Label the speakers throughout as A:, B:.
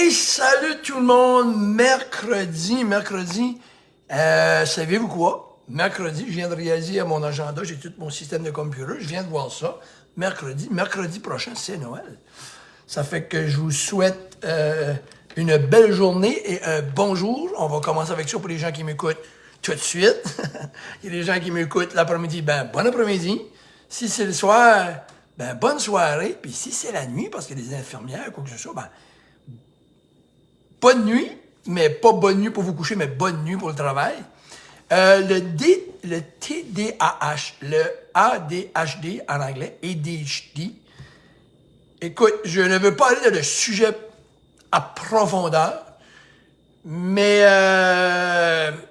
A: Hey, salut tout le monde! Mercredi, savez-vous quoi? Mercredi, je viens de réaliser à mon agenda, j'ai tout mon système de computer, je viens de voir ça. Mercredi prochain, c'est Noël. Ça fait que je vous souhaite une belle journée et un bonjour. On va commencer avec ça pour les gens qui m'écoutent tout de suite. Il y a des gens qui m'écoutent l'après-midi, ben bon après-midi. Si c'est le soir, ben bonne soirée. Puis si c'est la nuit, parce qu'il y a des infirmières, quoi que ce soit, ben bonne nuit, mais pas bonne nuit pour vous coucher, mais bonne nuit pour le travail. Le TDAH, le ADHD en anglais, ADHD. Écoute, je ne veux pas aller dans le sujet à profondeur, mais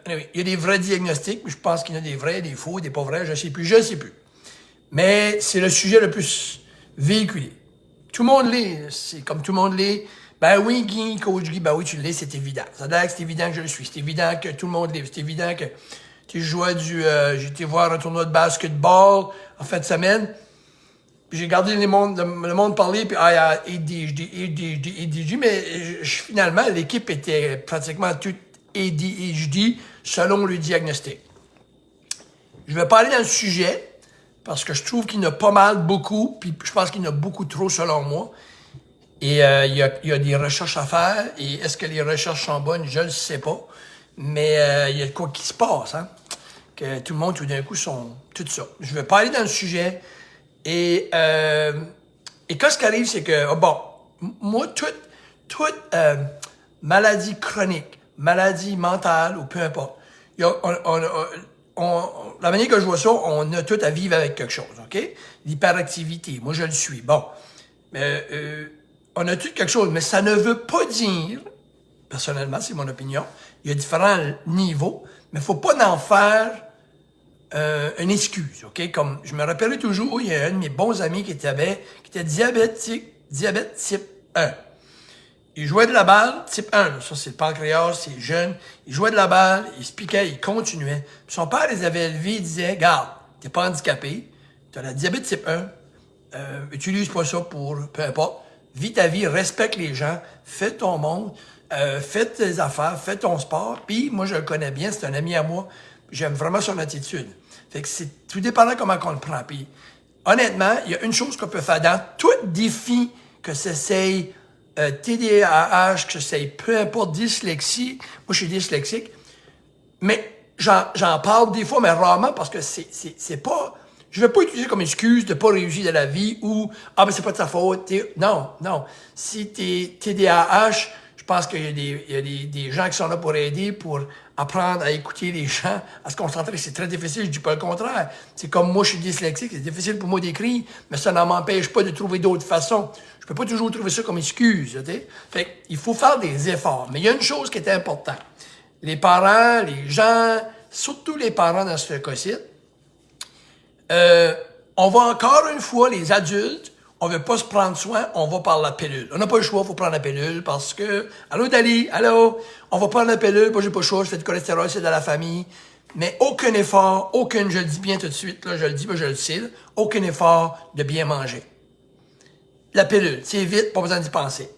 A: anyway, il y a des vrais diagnostics, je pense qu'il y en a des vrais, des faux, des pas vrais, je sais plus. Mais c'est le sujet le plus véhiculé. Tout le monde l'est, c'est comme tout le monde l'est. Ben oui, Guy, coach Guy, ben oui, tu l'es, c'est évident. Ça a l'air que c'est évident que je le suis. C'est évident que tout le monde l'est. C'est évident que tu jouais j'ai été voir un tournoi de basketball en fin de semaine. Puis j'ai regardé le monde parler, puis ADHD, mais finalement, l'équipe était pratiquement toute ADHD selon le diagnostic. Je vais pas aller dans le sujet, parce que je trouve qu'il y en a pas mal, beaucoup, puis je pense qu'il y en a beaucoup trop selon moi. Et il y a des recherches à faire, et est-ce que les recherches sont bonnes? Je ne sais pas. Mais il y a de quoi qui se passe, hein? Que tout le monde, tout d'un coup, sont tout ça. Je vais pas aller dans le sujet. Et qu'est-ce qui arrive, c'est que, moi, toute maladie chronique, maladie mentale, ou peu importe, la manière que je vois ça, on a tout à vivre avec quelque chose, OK? L'hyperactivité, moi, je le suis. Bon, mais on a tout quelque chose, mais ça ne veut pas dire, personnellement, c'est mon opinion, il y a différents niveaux, mais il faut pas en faire une excuse, OK? Comme, je me rappellerai toujours, il y a un de mes bons amis qui était diabète type 1. Il jouait de la balle, type 1, ça c'est le pancréas, c'est jeune. Il jouait de la balle, il se piquait, il continuait. Puis son père les avait élevés, il disait, garde, t'es pas handicapé, t'as la diabète type 1, utilise pas ça pour, peu importe, vis ta vie, respecte les gens, fais ton monde, fais tes affaires, fais ton sport. Puis moi, je le connais bien, c'est un ami à moi, j'aime vraiment son attitude. Fait que c'est tout dépendant comment on le prend. Puis honnêtement, il y a une chose qu'on peut faire dans tout défi que c'est TDAH, que c'est peu importe dyslexie. Moi, je suis dyslexique. Mais j'en parle des fois, mais rarement parce que c'est pas... Je vais pas utiliser comme excuse de pas réussir dans la vie ou ben c'est pas de ta faute. Non. Si t'es TDAH, je pense qu'il y a des gens qui sont là pour aider, pour apprendre à écouter les gens, à se concentrer. C'est très difficile, je dis pas le contraire. C'est comme moi, je suis dyslexique, c'est difficile pour moi d'écrire, mais ça n'en m'empêche pas de trouver d'autres façons. Je peux pas toujours trouver ça comme excuse, tu sais. Fait il faut faire des efforts. Mais il y a une chose qui est importante. Les parents, les gens, surtout les parents dans ce cas-ci, on va encore une fois, les adultes, on veut pas se prendre soin, on va par la pilule. On n'a pas le choix, faut prendre la pilule parce que, allô Dali, allô, on va prendre la pilule, moi j'ai pas le choix, je fais du cholestérol, c'est de la famille. Mais aucun effort, je le dis bien tout de suite, là, je le dis, je le sais, là, aucun effort de bien manger. La pilule, c'est vite, pas besoin d'y penser.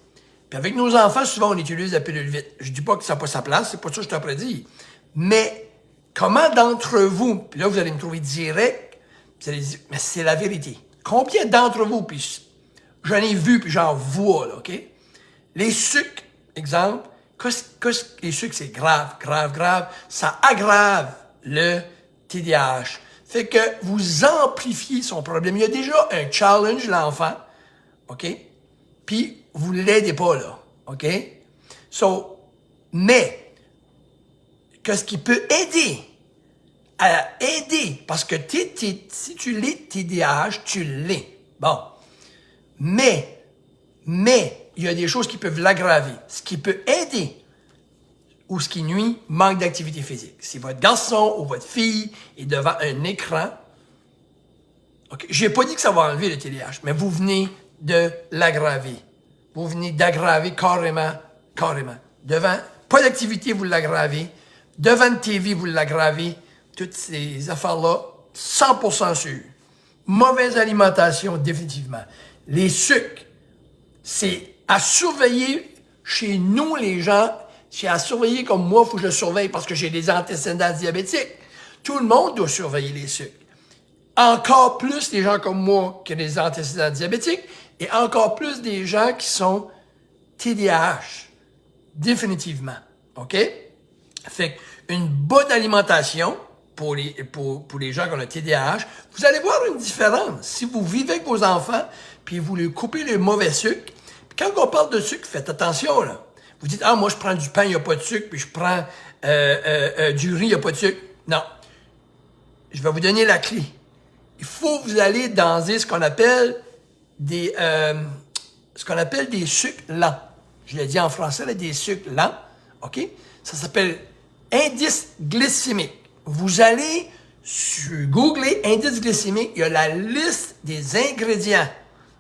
A: Puis avec nos enfants, souvent on utilise la pilule vite. Je dis pas que ça n'a pas sa place, c'est pas ça que je t'en prédis. Mais, comment d'entre vous, puis là vous allez me trouver direct, vous allez dire, mais c'est la vérité. Combien d'entre vous, puis j'en ai vu, puis j'en vois, là, OK? Les sucres, exemple, les sucres, c'est grave. Ça aggrave le TDAH. Fait que vous amplifiez son problème. Il y a déjà un challenge, l'enfant, OK? Puis vous l'aidez pas, là, OK? Mais, qu'est-ce qui peut aider? À aider, parce que si tu l'es TDAH, tu l'es. Bon. Mais, il y a des choses qui peuvent l'aggraver. Ce qui peut aider, ou ce qui nuit, manque d'activité physique. Si votre garçon ou votre fille est devant un écran, OK, j'ai pas dit que ça va enlever le TDAH, mais vous venez de l'aggraver. Vous venez d'aggraver carrément. Devant, pas d'activité, vous l'aggravez. Devant une TV, vous l'aggravez. Toutes ces affaires-là, 100% sûr. Mauvaise alimentation, définitivement. Les sucres, c'est à surveiller Chez nous, les gens, c'est à surveiller comme moi, il faut que je le surveille parce que j'ai des antécédents diabétiques. Tout le monde doit surveiller les sucres. Encore plus des gens comme moi qui ont des antécédents diabétiques et encore plus des gens qui sont TDAH. Définitivement. OK? Fait une bonne alimentation pour les gens qui ont le TDAH, vous allez voir une différence. Si vous vivez avec vos enfants, puis vous leur coupez le mauvais sucre, puis quand on parle de sucre, faites attention, là. Vous dites, ah, moi, je prends du pain, il n'y a pas de sucre, puis je prends du riz, il n'y a pas de sucre. Non. Je vais vous donner la clé. Il faut que vous allez dans ce qu'on appelle des sucres lents. Je l'ai dit en français, là, des sucres lents. OK? Ça s'appelle indice glycémique. Vous allez googler indice glycémique, il y a la liste des ingrédients.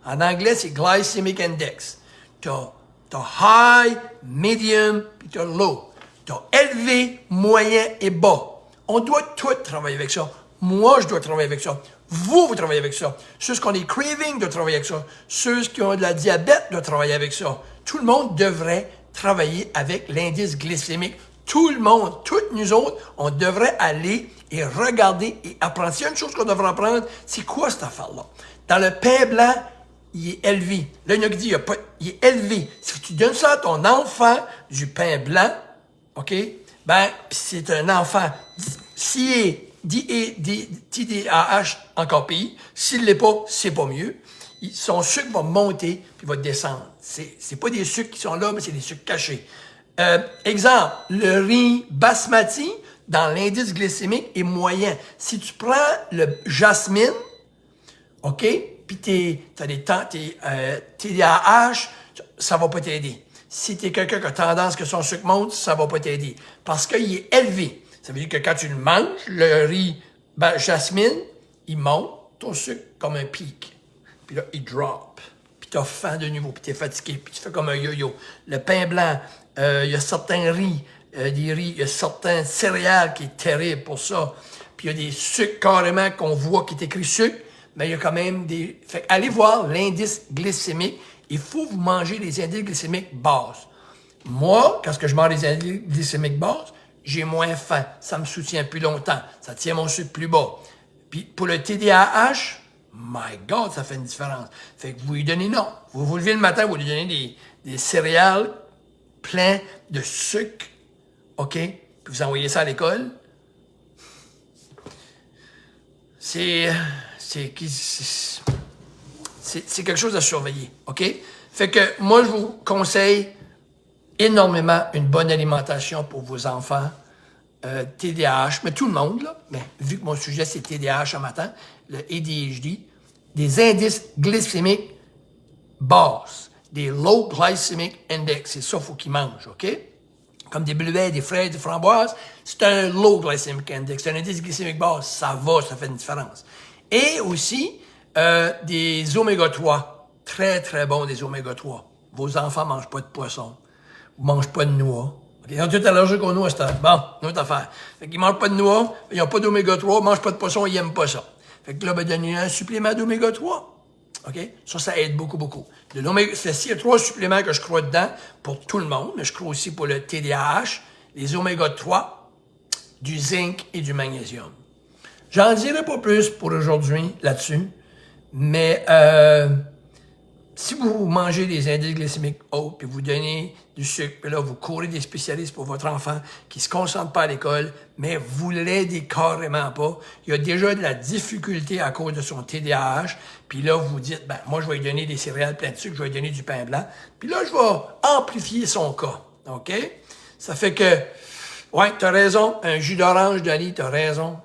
A: En anglais, c'est glycemic index. T'as high, medium, puis t'as low. T'as élevé, moyen et bas. On doit tout travailler avec ça. Moi, je dois travailler avec ça. Vous travaillez avec ça. Ceux qui ont des cravings doivent travailler avec ça. Ceux qui ont de la diabète doivent travailler avec ça. Tout le monde devrait travailler avec l'indice glycémique. Tout le monde, toutes nous autres, on devrait aller et regarder et apprendre. S'il y a une chose qu'on devrait apprendre, c'est quoi cette affaire-là? Dans le pain blanc, il est élevé. Là, il y en a qui disent, il est élevé. Si tu donnes ça à ton enfant du pain blanc, OK? Ben, c'est un enfant. S'il est TDAH, encore pire. S'il ne l'est pas, c'est pas mieux. Son sucre va monter puis va descendre. C'est pas des sucres qui sont là, mais c'est des sucres cachés. Exemple, le riz basmati, dans l'indice glycémique, est moyen. Si tu prends le jasmine, OK, puis t'as des TDAH, ça va pas t'aider. Si t'es quelqu'un qui a tendance que son sucre monte, ça va pas t'aider. Parce qu'il est élevé. Ça veut dire que quand tu le manges, le riz jasmine, il monte ton sucre comme un pic. Puis là, il drop. Puis t'as faim de nouveau, puis t'es fatigué, puis tu fais comme un yo-yo. Le pain blanc, il y a certains riz, il y a certains céréales qui est terrible pour ça. Puis il y a des sucres carrément qu'on voit qui est écrit sucre, mais il y a quand même des... Fait allez voir l'indice glycémique. Il faut vous manger les indices glycémiques basses. Moi, quand je mange les indices glycémiques basses, j'ai moins faim. Ça me soutient plus longtemps. Ça tient mon sucre plus bas. Puis pour le TDAH, my God, ça fait une différence. Fait que vous lui donnez non. Vous vous levez le matin, vous lui donnez des céréales pleins de sucre, OK? Puis vous envoyez ça à l'école. C'est quelque chose à surveiller, OK? Fait que moi, je vous conseille énormément une bonne alimentation pour vos enfants, TDAH, mais tout le monde, là, mais vu que mon sujet c'est TDAH ce matin, le ADHD, des indices glycémiques basses, des low glycemic index, c'est ça qu'il faut qu'ils mangent, OK? Comme des bleuets, des fraises, des framboises, c'est un low glycemic index, c'est un indice glycémique basse, ça fait une différence. Et aussi, des oméga-3, très très bons des oméga-3. Vos enfants mangent pas de poisson, mangent pas de noix. Okay? Ils ont tout allergiques aux noix, c'est bon, une autre affaire. Fait qu'ils mangent pas de noix, ils n'ont pas d'oméga-3, mangent pas de poisson, ils aiment pas ça. Fait que là, ben, donnez un supplément d'oméga-3. OK? Ça aide beaucoup, beaucoup. S'il y a 3 suppléments que je crois dedans pour tout le monde, mais je crois aussi pour le TDAH, les oméga-3, du zinc et du magnésium. J'en dirai pas plus pour aujourd'hui là-dessus, mais si vous mangez des indices glycémiques hauts, puis vous donnez du sucre, puis là, vous courez des spécialistes pour votre enfant qui ne se concentre pas à l'école, mais vous l'aidez carrément pas. Il y a déjà de la difficulté à cause de son TDAH, puis là, vous dites, ben moi, je vais lui donner des céréales pleines de sucre, je vais lui donner du pain blanc, puis là, je vais amplifier son cas, OK? Ça fait que, ouais, t'as raison, un jus d'orange, Danny, t'as raison,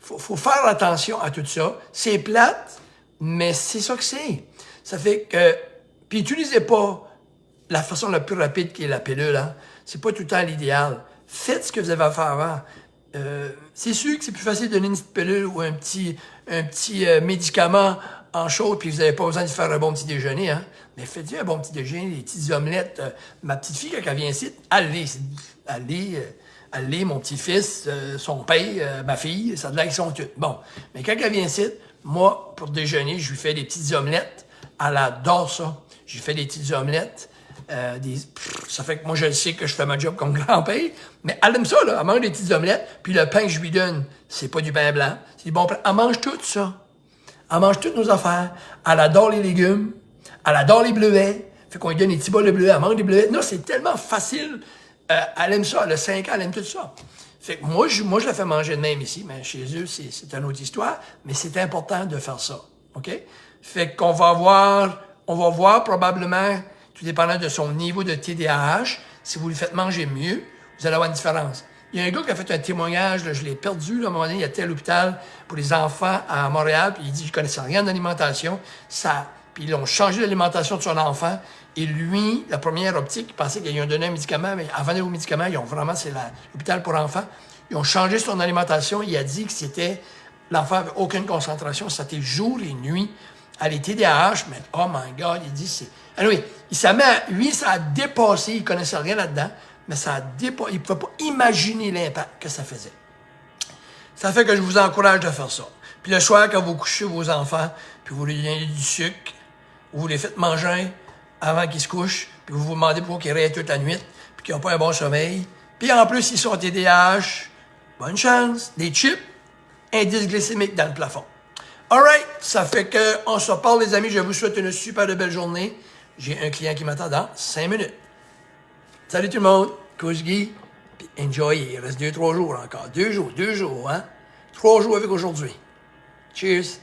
A: faut faire attention à tout ça. C'est plate, mais c'est ça que c'est. Ça fait que, puis utilisez pas la façon la plus rapide qui est la pilule, hein. C'est pas tout le temps l'idéal. Faites ce que vous avez à faire avant. C'est sûr que c'est plus facile de donner une petite pilule ou un petit médicament en chaud, puis vous n'avez pas besoin de faire un bon petit déjeuner, hein. Mais faites-y un bon petit déjeuner, des petites omelettes. Ma petite fille, quand elle vient ici, allez, mon petit-fils, son père, ma fille, ça a de l'air qu'ils sont toutes. Bon, mais quand elle vient ici, moi, pour déjeuner, je lui fais des petites omelettes. Elle adore ça. Je lui fais des petites omelettes Ça fait que moi, je le sais que je fais ma job comme grand-père, mais elle aime ça, là. Elle mange des petites omelettes, puis le pain que je lui donne, c'est pas du pain blanc, c'est du bon pain. Elle mange tout ça. Elle mange toutes nos affaires. Elle adore les légumes. Elle adore les bleuets. Fait qu'on lui donne des petits bols de bleuets. Elle mange des bleuets. Non, c'est tellement facile. Elle aime ça. Elle a 5 ans, elle aime tout ça. Fait que moi, je la fais manger de même ici, mais chez eux, c'est une autre histoire. Mais c'est important de faire ça. OK? Fait qu'on va voir probablement, tout dépendant de son niveau de TDAH, si vous lui faites manger mieux, vous allez avoir une différence. Il y a un gars qui a fait un témoignage, là, je l'ai perdu, là, à un moment donné, il était à l'hôpital pour les enfants à Montréal, puis il dit qu'il connaissait rien d'alimentation, puis ils ont changé l'alimentation de son enfant, et lui, la première optique, il pensait qu'ils lui ont donné un médicament, mais avant d'aller au médicament, c'est l'hôpital pour enfants, ils ont changé son alimentation, il a dit que l'enfant avait aucune concentration, c'était jour et nuit, à les TDAH, mais oh my God, il dit Anyway, ça a dépassé, il connaissait rien là-dedans, mais il ne pouvait pas imaginer l'impact que ça faisait. Ça fait que je vous encourage de faire ça. Puis le soir, quand vous couchez vos enfants, puis vous leur donnez du sucre, vous les faites manger avant qu'ils se couchent, puis vous vous demandez pourquoi ils rêvent toute la nuit, puis qu'ils n'ont pas un bon sommeil. Puis en plus, ils sont TDAH, bonne chance, des chips, indice glycémique dans le plafond. Alright, ça fait qu'on se parle les amis, je vous souhaite une super belle journée. J'ai un client qui m'attend dans 5 minutes. Salut tout le monde, Coach Guy, puis enjoy, il reste 2-3 jours encore. 2 jours, hein? 3 jours avec aujourd'hui. Cheers!